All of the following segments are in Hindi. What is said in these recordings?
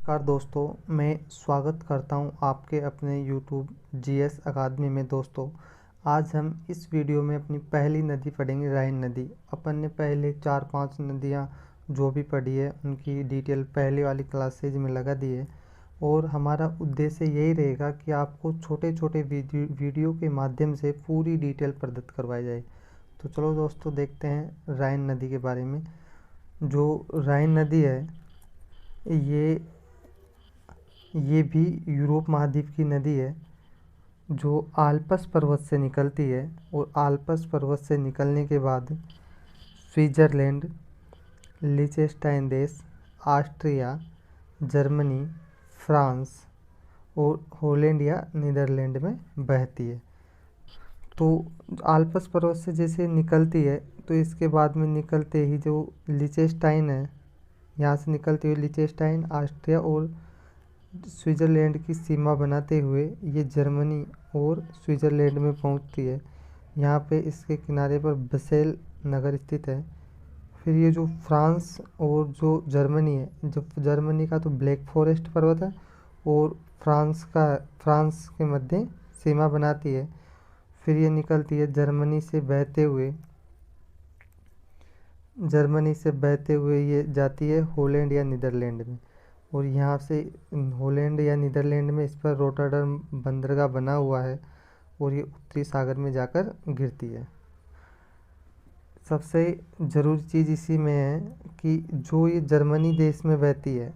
नमस्कार दोस्तों, मैं स्वागत करता हूं आपके अपने YouTube जीएस अकादमी में। दोस्तों, आज हम इस वीडियो में अपनी पहली नदी पढ़ेंगे, राइन नदी। अपन ने पहले 4-5 नदियां जो भी पढ़ी है उनकी डिटेल पहले वाली क्लासेज में लगा दी है और हमारा उद्देश्य यही रहेगा कि आपको छोटे छोटे वीडियो के माध्यम से पूरी डिटेल प्रदत्त करवाई जाए। तो चलो दोस्तों, देखते हैं राइन नदी के बारे में। जो राइन नदी है ये भी यूरोप महाद्वीप की नदी है जो आल्प्स पर्वत से निकलती है और आल्प्स पर्वत से निकलने के बाद स्विट्ज़रलैंड, लिechtenstein देश, ऑस्ट्रिया, जर्मनी, फ्रांस और हॉलैंड या नीदरलैंड में बहती है। तो आल्प्स पर्वत से जैसे निकलती है तो इसके बाद में निकलते ही जो लिechtenstein है, यहाँ से निकलते हुए लिechtenstein, ऑस्ट्रिया और स्विट्ज़रलैंड की सीमा बनाते हुए ये जर्मनी और स्विट्ज़रलैंड में पहुंचती है। यहाँ पे इसके किनारे पर बसेल नगर स्थित है। फिर ये जो फ्रांस और जो जर्मनी है, जो जर्मनी का तो ब्लैक फॉरेस्ट पर्वत है और फ्रांस के मध्य सीमा बनाती है। फिर ये निकलती है जर्मनी से बहते हुए ये जाती है हॉलैंड या नीदरलैंड में और यहाँ से हॉलैंड या नीदरलैंड में इस पर रोटरडम बंदरगाह बना हुआ है और ये उत्तरी सागर में जाकर गिरती है। सबसे ज़रूरी चीज़ इसी में है कि जो ये जर्मनी देश में बहती है,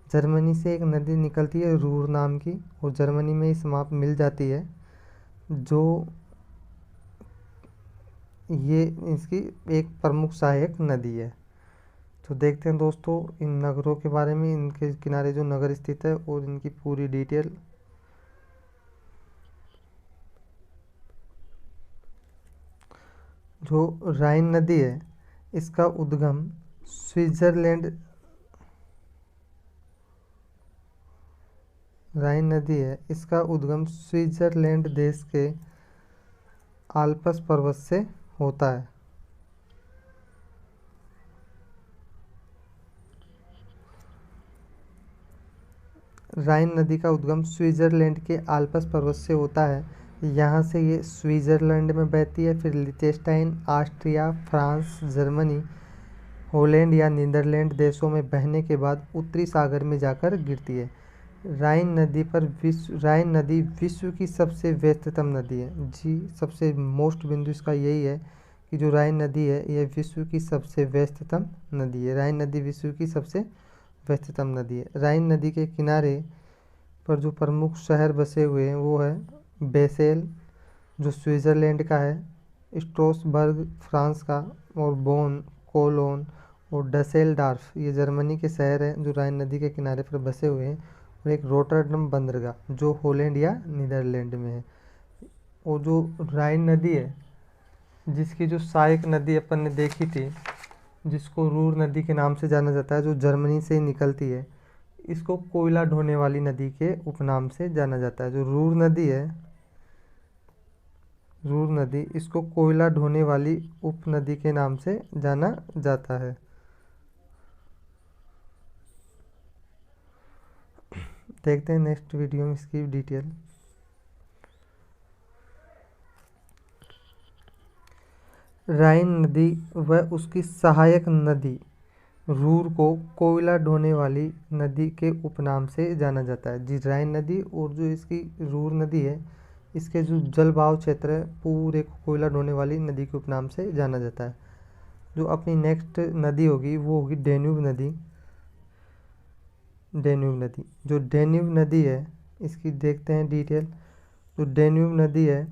जर्मनी से एक नदी निकलती है रूर नाम की और जर्मनी में ही समाप्त मिल जाती है। जो ये इसकी एक प्रमुख सहायक नदी है। तो देखते हैं दोस्तों इन नगरों के बारे में, इनके किनारे जो नगर स्थित है और इनकी पूरी डिटेल। जो राइन नदी है इसका उद्गम स्विट्ज़रलैंड देश के आल्प्स पर्वत से होता है। राइन नदी का उद्गम स्विट्ज़रलैंड के आल्प्स पर्वत से होता है। यहाँ से ये स्विट्ज़रलैंड में बहती है, फिर लिechtenstein, ऑस्ट्रिया, फ्रांस, जर्मनी, हॉलैंड या नीदरलैंड देशों में बहने के बाद उत्तरी सागर में जाकर गिरती है। राइन नदी विश्व की सबसे व्यस्ततम नदी है। जी, सबसे मोस्ट बिंदु इसका यही है कि जो राइन नदी है यह विश्व की सबसे व्यस्ततम नदी है। राइन नदी विश्व की सबसे व्यस्ततम नदी है। राइन नदी के किनारे पर जो प्रमुख शहर बसे हुए हैं वो है बेसेल जो स्विट्ज़रलैंड का है, स्ट्रासबर्ग फ्रांस का और बोन, कोलोन और डसेल्डॉर्फ ये जर्मनी के शहर हैं जो राइन नदी के किनारे पर बसे हुए हैं, और एक रोटरडम बंदरगाह जो हॉलैंड या नीदरलैंड में है। और जो राइन नदी है जिसकी जो सहायक नदी अपन ने देखी थी जिसको रूर नदी के नाम से जाना जाता है, जो जर्मनी से निकलती है, इसको कोयला ढोने वाली नदी के उपनाम से जाना जाता है। जो रूर नदी इसको कोयला ढोने वाली उपनदी के नाम से जाना जाता है। देखते हैं नेक्स्ट वीडियो में इसकी डिटेल। राइन नदी व उसकी सहायक नदी रूर को कोयला ढोने वाली नदी के उपनाम से जाना जाता है। जी, राइन नदी और जो इसकी रूर नदी है इसके जो जलवायु क्षेत्र है पूरे को कोयला ढोने वाली नदी के उपनाम से जाना जाता है। जो अपनी नेक्स्ट नदी होगी वो होगी डेन्यूब नदी। जो डेन्यूब नदी है इसकी देखते हैं डिटेल। जो डेन्यूब नदी है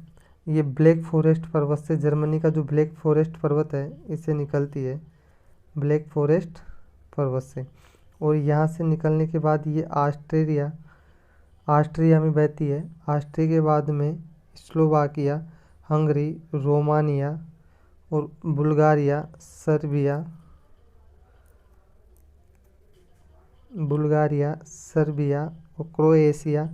ये ब्लैक फॉरेस्ट पर्वत से, जर्मनी का जो ब्लैक फॉरेस्ट पर्वत है इससे निकलती है, ब्लैक फॉरेस्ट पर्वत से, और यहाँ से निकलने के बाद ये ऑस्ट्रिया में बहती है। ऑस्ट्रिया के बाद में स्लोवाकिया, हंगरी, रोमानिया और बुल्गारिया, सर्बिया और क्रोएशिया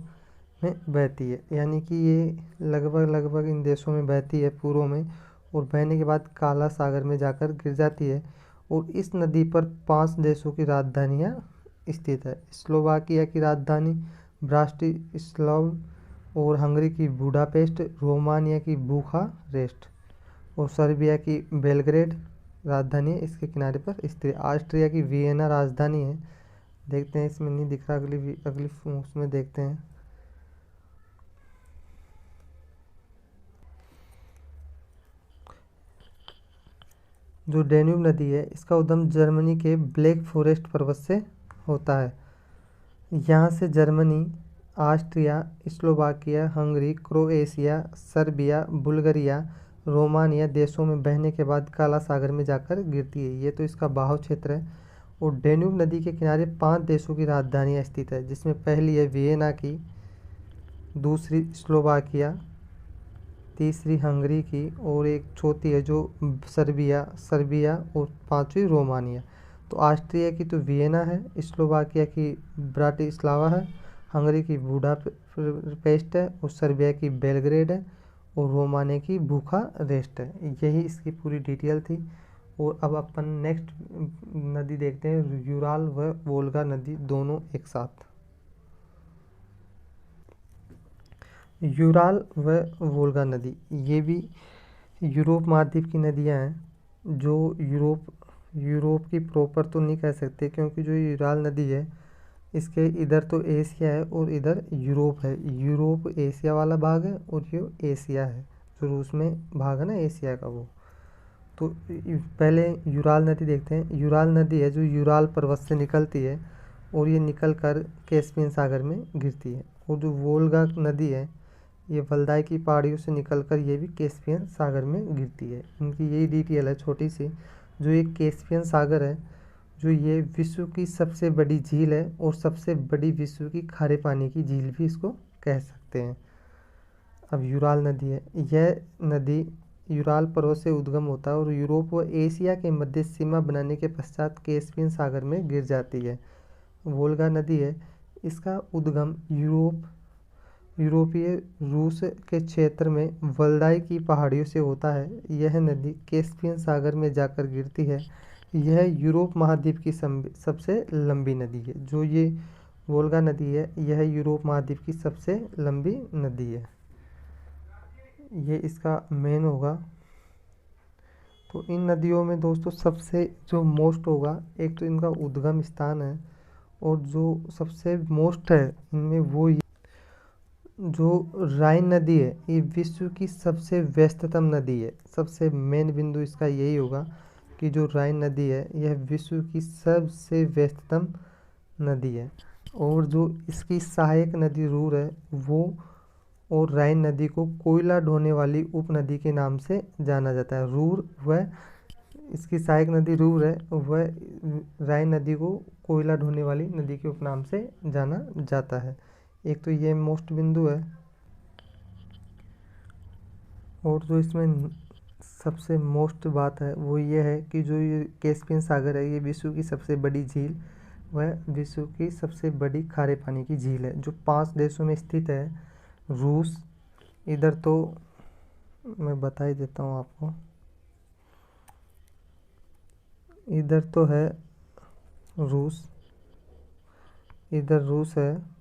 में बहती है। यानी कि ये लगभग इन देशों में बहती है पूर्व में, और बहने के बाद काला सागर में जाकर गिर जाती है। और इस नदी पर 5 देशों की राजधानियाँ स्थित है। स्लोवाकिया की राजधानी ब्राटिस्लावा और हंगरी की बुडापेस्ट, रोमानिया की बुखारेस्ट और सर्बिया की बेलग्रेड राजधानी है, इसके किनारे पर स्थित है। ऑस्ट्रिया की वियना राजधानी है। देखते हैं, इसमें नहीं दिख रहा, अगली उसमें देखते हैं। जो डेन्यूब नदी है इसका उद्गम जर्मनी के ब्लैक फॉरेस्ट पर्वत से होता है। यहाँ से Germany, Austria, Slovakia, Hungary, Croatia, Serbia, Bulgaria, Romania देशों में बहने के बाद काला सागर में जाकर गिरती है। ये तो इसका बहाव क्षेत्र है। और डेन्यूब नदी के किनारे 5 देशों की राजधानियाँ स्थित है, जिसमें पहली है वियना की, दूसरी स्लोवाकिया, तीसरी हंगरी की और एक चौथी है जो सर्बिया और 5वीं रोमानिया। तो ऑस्ट्रिया की तो वियना है, स्लोवाकिया की ब्राटिस्लावा है, हंगरी की बुडापेस्ट है और सर्बिया की बेलग्रेड है और रोमानिया की बुखारेस्ट है। यही इसकी पूरी डिटेल थी। और अब अपन नेक्स्ट नदी देखते हैं, यूराल व वोल्गा नदी दोनों एक साथ। यूराल व वोल्गा नदी ये भी यूरोप महाद्वीप की नदियां हैं। जो यूरोप की प्रॉपर तो नहीं कह सकते, क्योंकि जो यूराल नदी है इसके इधर तो एशिया है और इधर यूरोप है। यूरोप एशिया वाला भाग है और ये एशिया है, जो रूस में भाग है ना एशिया का वो। तो पहले यूराल नदी देखते हैं। यूराल नदी है जो यूराल पर्वत से निकलती है और ये निकल कर कैस्पियन सागर में गिरती है। और जो वोल्गा नदी है ये वल्दाई की पहाड़ियों से निकलकर ये भी कैस्पियन सागर में गिरती है। इनकी यही डिटेल है छोटी सी। जो ये कैस्पियन सागर है, जो ये विश्व की सबसे बड़ी झील है और सबसे बड़ी विश्व की खारे पानी की झील भी इसको कह सकते हैं। अब यूराल नदी है, यह नदी यूराल पर्वत से उद्गम होता है और यूरोप व एशिया के मध्य सीमा बनाने के पश्चात कैस्पियन सागर में गिर जाती है। वोल्गा नदी है, इसका उद्गम यूरोपीय रूस के क्षेत्र में वल्दाई की पहाड़ियों से होता है। यह नदी कैस्पियन सागर में जाकर गिरती है। यह यूरोप महाद्वीप की सबसे लंबी नदी है। जो ये वोल्गा नदी है यह यूरोप महाद्वीप की सबसे लंबी नदी है। ये इसका मेन होगा। तो इन नदियों में दोस्तों सबसे जो मोस्ट होगा, एक तो इनका उद्गम स्थान है और जो सबसे मोस्ट है इनमें वो जो राइन नदी है ये विश्व की सबसे व्यस्ततम नदी है। सबसे मेन बिंदु इसका यही होगा कि जो राइन नदी है यह विश्व की सबसे व्यस्ततम नदी है। और जो इसकी सहायक नदी रूर है वो, और राइन नदी को कोयला ढोने वाली उपनदी के नाम से जाना जाता है। रूर वह इसकी सहायक नदी रूर है, वह राइन नदी को कोयला ढोने वाली नदी के उपनाम से जाना जाता है। एक तो ये मोस्ट बिंदु है। और जो इसमें सबसे मोस्ट बात है वो ये है कि जो ये कैस्पियन सागर है ये विश्व की सबसे बड़ी झील, वह विश्व की सबसे बड़ी खारे पानी की झील है जो 5 देशों में स्थित है। रूस, इधर तो मैं बता ही देता हूँ आपको, इधर तो है रूस, इधर रूस है,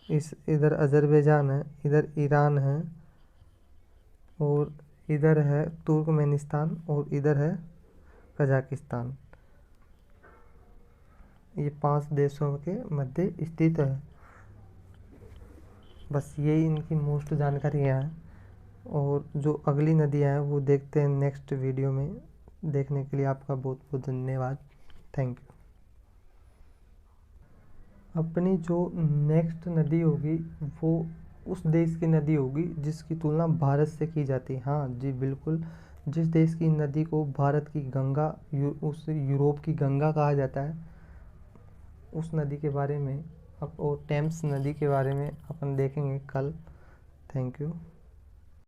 इधर अजरबैजान है, इधर ईरान है और इधर है तुर्कमेनिस्तान और इधर है कजाकिस्तान। ये 5 देशों के मध्य स्थित है। बस यही इनकी मोस्ट जानकारियाँ हैं। और जो अगली नदियाँ हैं वो देखते हैं नेक्स्ट वीडियो में। देखने के लिए आपका बहुत बहुत धन्यवाद। Thank you. अपनी जो नेक्स्ट नदी होगी वो उस देश की नदी होगी जिसकी तुलना भारत से की जाती है। हाँ जी बिल्कुल, जिस देश की नदी को भारत की गंगा, उस यूरोप की गंगा कहा जाता है, उस नदी के बारे में और टेम्स नदी के बारे में अपन देखेंगे कल। Thank you.